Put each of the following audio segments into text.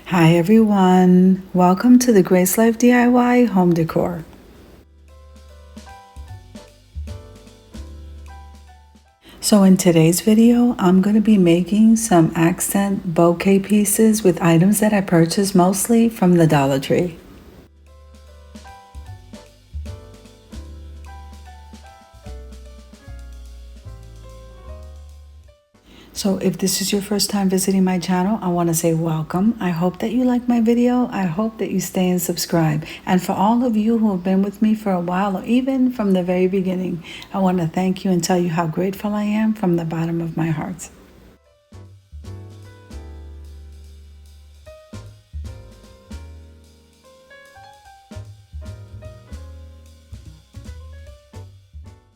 Hi everyone, welcome to the Grace Life DIY Home Decor. So in today's video, I'm going to be making some accent bouquet pieces with items that I purchased mostly from the Dollar Tree. So if this is your first time visiting my channel, I want to say welcome. I hope that you like my video. I hope that you stay and subscribe. And for all of you who have been with me for a while or even from the very beginning, I want to thank you and tell you how grateful I am from the bottom of my heart.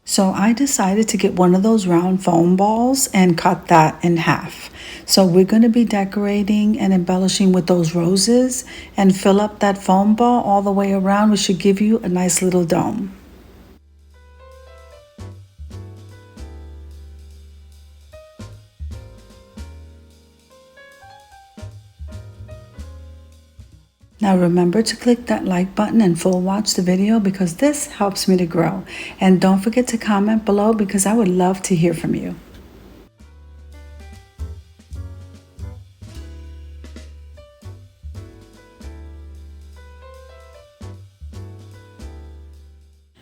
So I decided to get one of those round foam balls and cut that in half. So we're going to be decorating and embellishing with those roses and fill up that foam ball all the way around, which should give you a nice little dome. Now remember to click that like button and full watch the video because this helps me to grow. And don't forget to comment below because I would love to hear from you.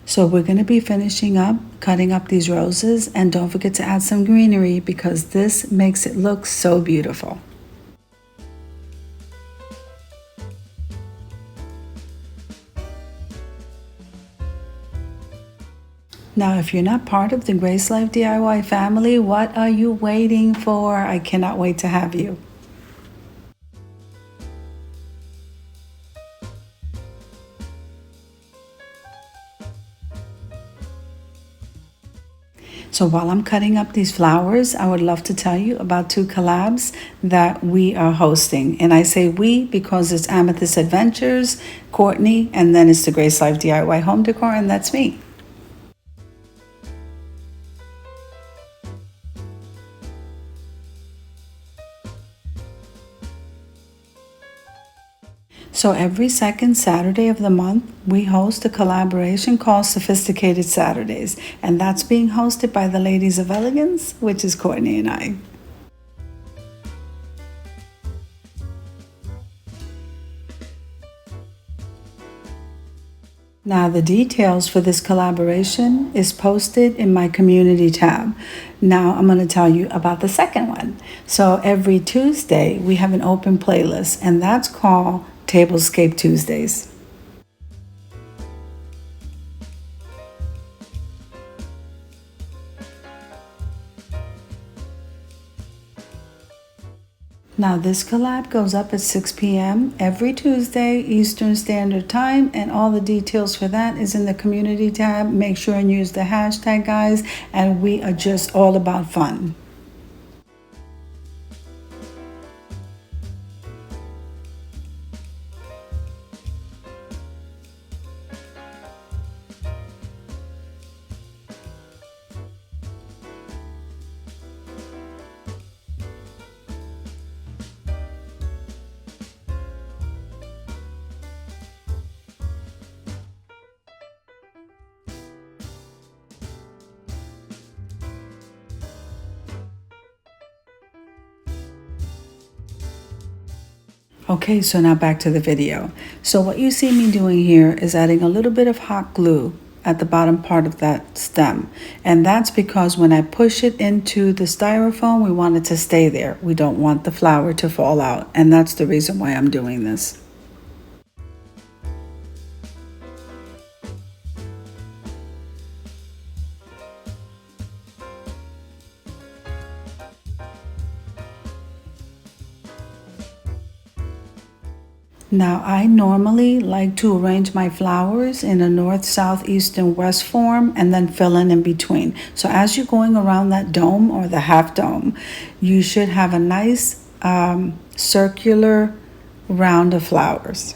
So we're going to be finishing up cutting up these roses, and don't forget to add some greenery because this makes it look so beautiful. Now, if you're not part of the Grace Life DIY family, what are you waiting for? I cannot wait to have you. So while I'm cutting up these flowers, I would love to tell you about two collabs that we are hosting. And I say we because it's Amethyst Adventures, Courtney, and then it's the Grace Life DIY Home Decor, and that's me. So every second Saturday of the month, we host a collaboration called Sophisticated Saturdays, and that's being hosted by the Ladies of Elegance, which is Courtney and I. Now the details for this collaboration is posted in my community tab. Now I'm going to tell you about the second one. So every Tuesday, we have an open playlist, and that's called Tablescape Tuesdays. Now this collab goes up at 6 p.m. every Tuesday Eastern Standard Time, and all the details for that is in the community tab. Make sure and use the hashtag, guys, and we are just all about fun. Okay, so now back to the video. So what you see me doing here is adding a little bit of hot glue at the bottom part of that stem. And that's because when I push it into the styrofoam, we want it to stay there. We don't want the flower to fall out. And that's the reason why I'm doing this. Now, I normally like to arrange my flowers in a north, south, east, and west form and then fill in between. So as you're going around that dome or the half dome, you should have a nice circular round of flowers.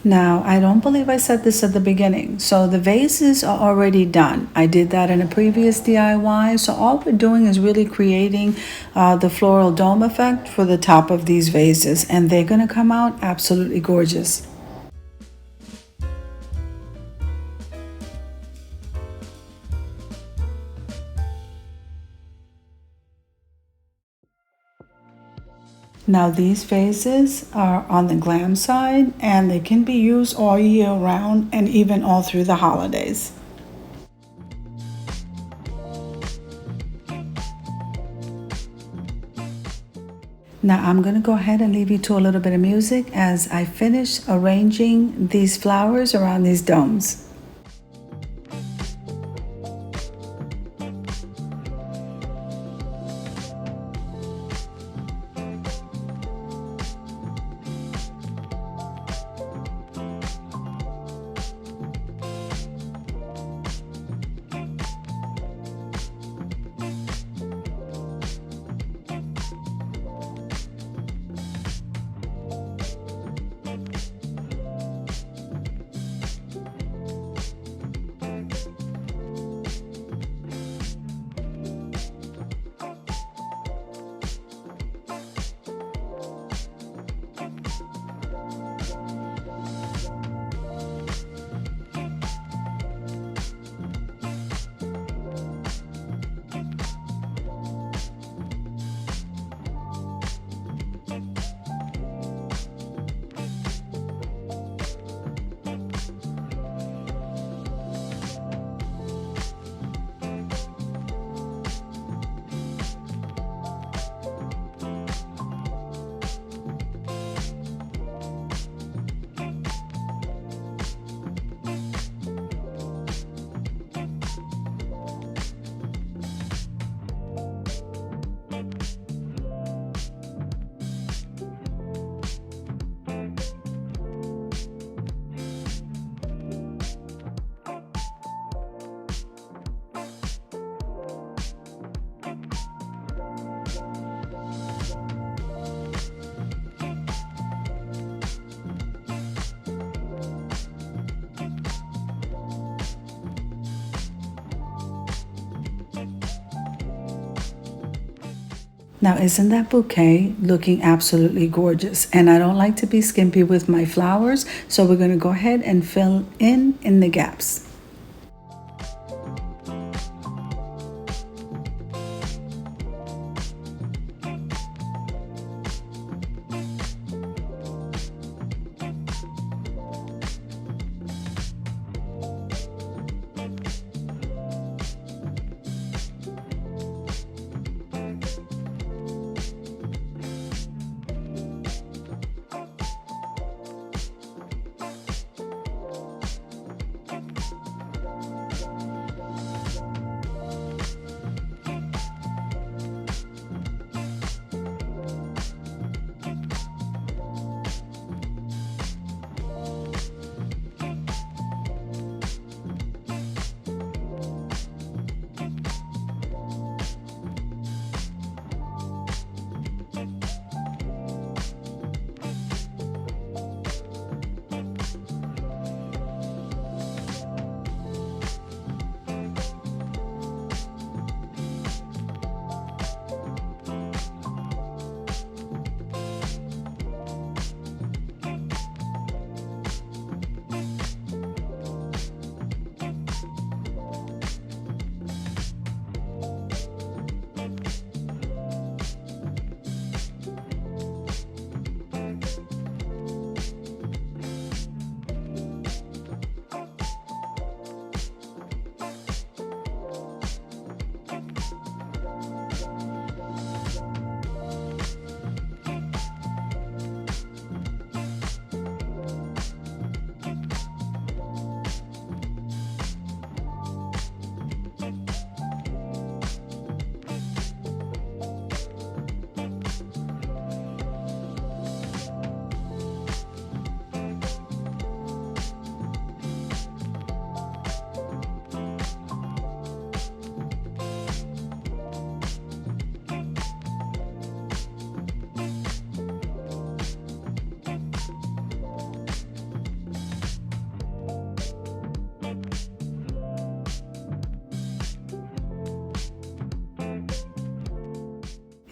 Now, I don't believe I said this at the beginning. So the vases are already done. I did that in a previous DIY. So all we're doing is really creating the floral dome effect for the top of these vases, and they're going to come out absolutely gorgeous. Now these vases are on the glam side, and they can be used all year round and even all through the holidays. Now I'm going to go ahead and leave you to a little bit of music as I finish arranging these flowers around these domes. Now, isn't that bouquet looking absolutely gorgeous? And I don't like to be skimpy with my flowers, so we're going to go ahead and fill in the gaps.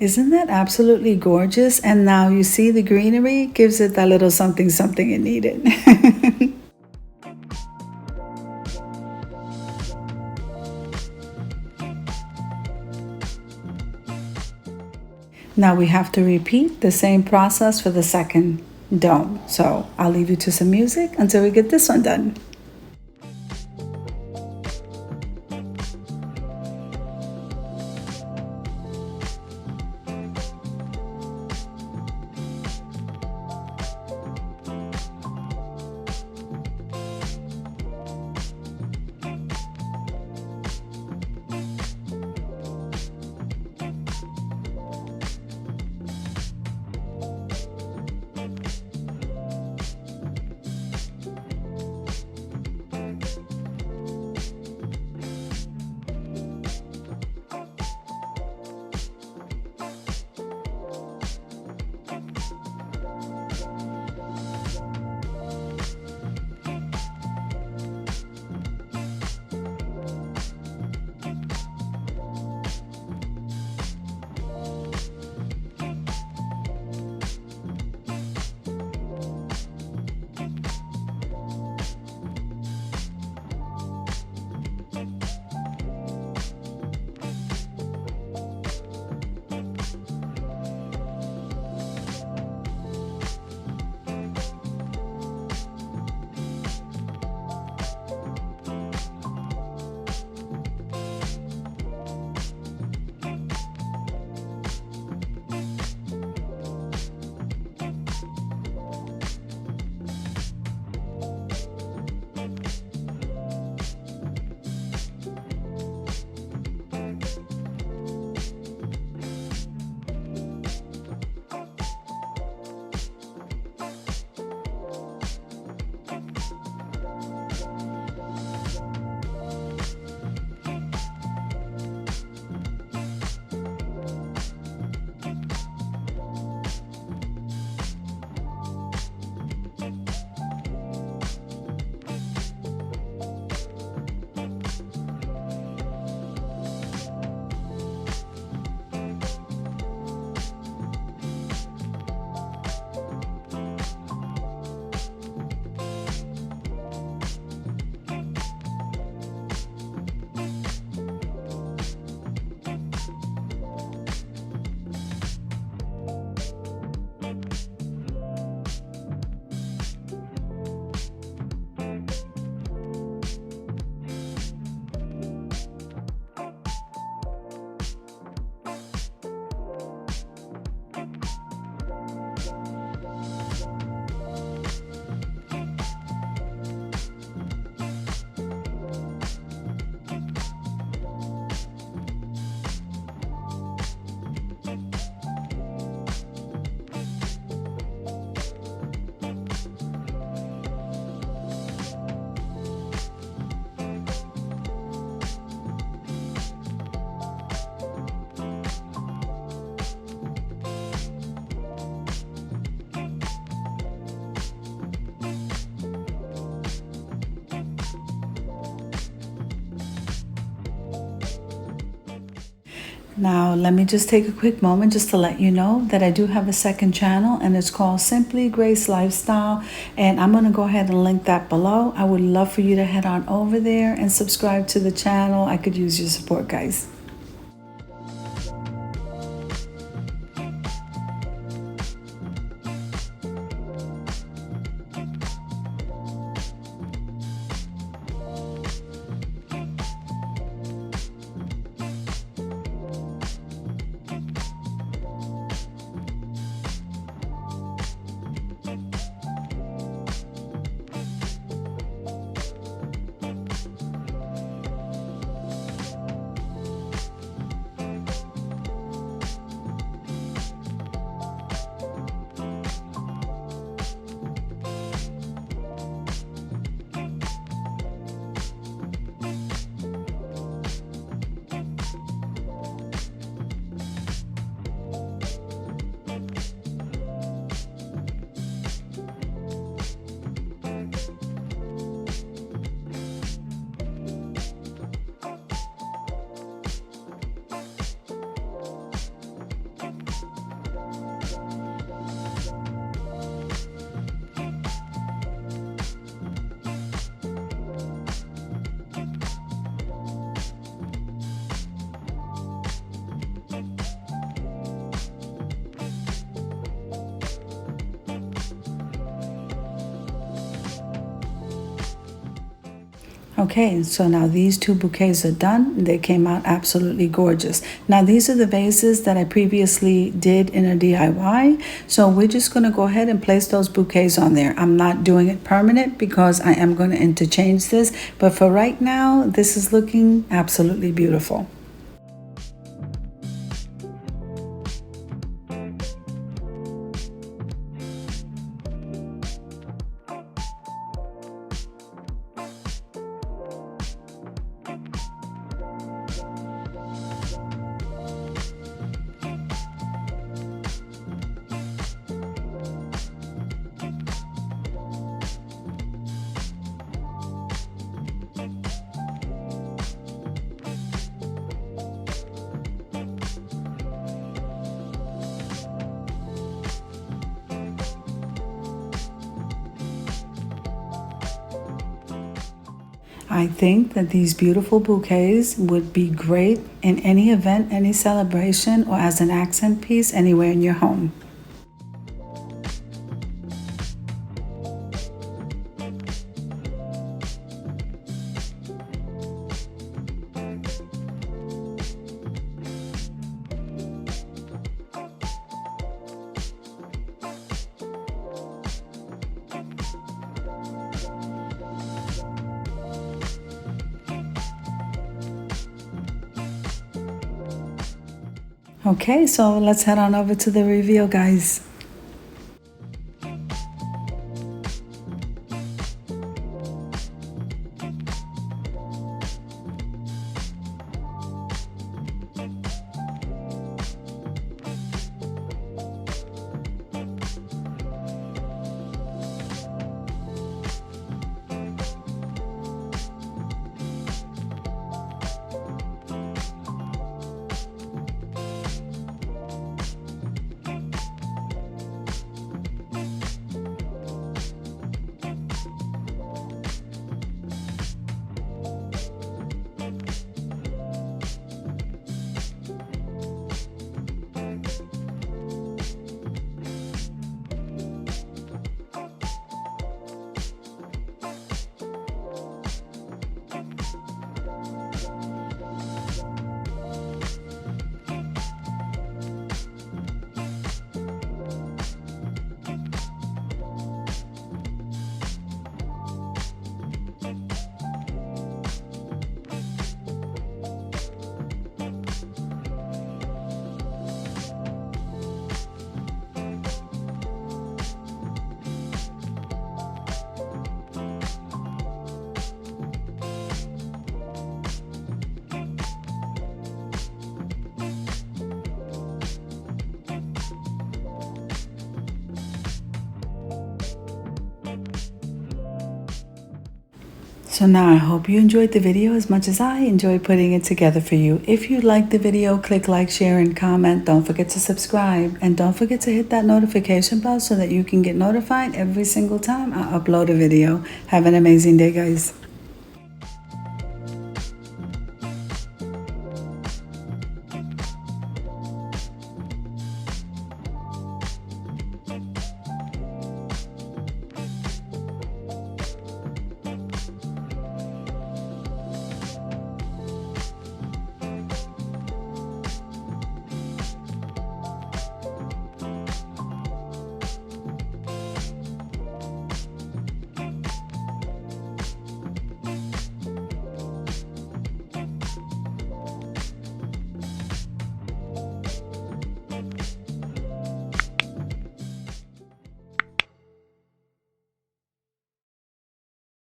Isn't that absolutely gorgeous? And now you see the greenery gives it that little something something it needed. Now we have to repeat the same process for the second dome. So I'll leave you to some music until we get this one done. Now, let me just take a quick moment just to let you know that I do have a second channel, and it's called Simply Grace Lifestyle, and I'm going to go ahead and link that below. I would love for you to head on over there and subscribe to the channel. I could use your support, guys. Okay, so now these two bouquets are done. They came out absolutely gorgeous. Now these are the vases that I previously did in a DIY. So we're just going to go ahead and place those bouquets on there. I'm not doing it permanent because I am going to interchange this. But for right now, this is looking absolutely beautiful. I think that these beautiful bouquets would be great in any event, any celebration, or as an accent piece anywhere in your home. Okay, so let's head on over to the reveal, guys. So now I hope you enjoyed the video as much as I enjoyed putting it together for you. If you liked the video, click like, share, and comment. Don't forget to subscribe. And don't forget to hit that notification bell so that you can get notified every single time I upload a video. Have an amazing day, guys.